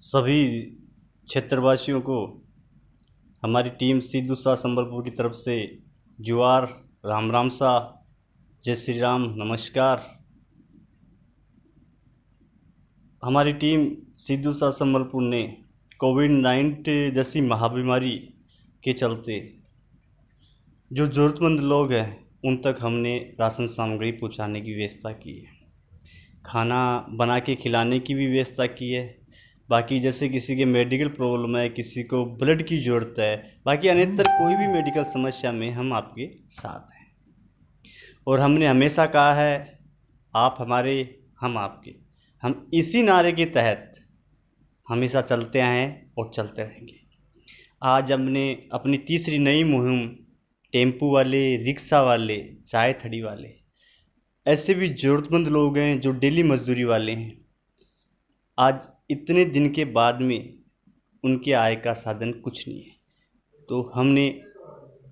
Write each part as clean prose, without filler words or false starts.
सभी क्षेत्रवासियों को हमारी टीम सिद्धू शाह संबलपुर की तरफ से जुआर, राम राम सा, जय श्री राम, नमस्कार। हमारी टीम सिद्धू शाह संबलपुर ने कोविड-19 जैसी महाबीमारी के चलते जो ज़रूरतमंद लोग हैं उन तक हमने राशन सामग्री पहुंचाने की व्यवस्था की है। खाना बना के खिलाने की भी व्यवस्था की है। बाकी जैसे किसी के मेडिकल प्रॉब्लम है, किसी को ब्लड की ज़रूरत है, बाकी अन्यत्र कोई भी मेडिकल समस्या में हम आपके साथ हैं। और हमने हमेशा कहा है, आप हमारे, हम आपके। हम इसी नारे के तहत हमेशा चलते आए हैं और चलते रहेंगे। आज हमने अपनी तीसरी नई मुहिम टेम्पू वाले, रिक्शा वाले, चाय थड़ी वाले, ऐसे भी ज़रूरतमंद लोग हैं जो डेली मजदूरी वाले हैं। आज इतने दिन के बाद में उनके आय का साधन कुछ नहीं है, तो हमने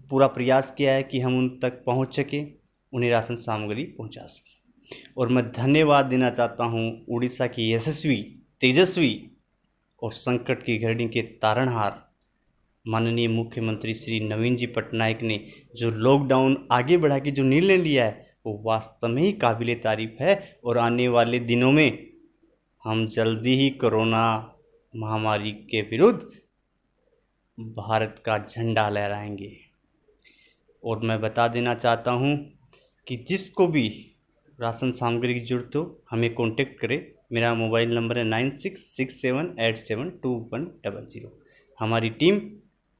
पूरा प्रयास किया है कि हम उन तक पहुंच सकें, उन्हें राशन सामग्री पहुंचा सकें। और मैं धन्यवाद देना चाहता हूं उड़ीसा की यशस्वी, तेजस्वी और संकट की घड़ी के तारणहार माननीय मुख्यमंत्री श्री नवीन जी पटनायक ने जो लॉकडाउन आगे बढ़ा के जो निर्णय लिया है वो वास्तव में ही काबिले तारीफ है। और आने वाले दिनों में हम जल्दी ही कोरोना महामारी के विरुद्ध भारत का झंडा लहराएंगे। और मैं बता देना चाहता हूं कि जिसको भी राशन सामग्री की जरूरत हो हमें कांटेक्ट करें। मेरा मोबाइल नंबर है 9667872100। हमारी टीम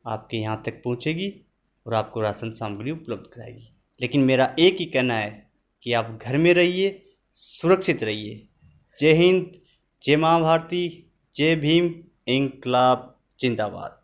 आपके यहाँ तक पहुँचेगी और आपको राशन सामग्री उपलब्ध कराएगी। लेकिन मेरा एक ही कहना है कि आप घर में रहिए, सुरक्षित रहिए। जय हिंद, जय माँ भारती, जय भीम, इंकलाब जिंदाबाद।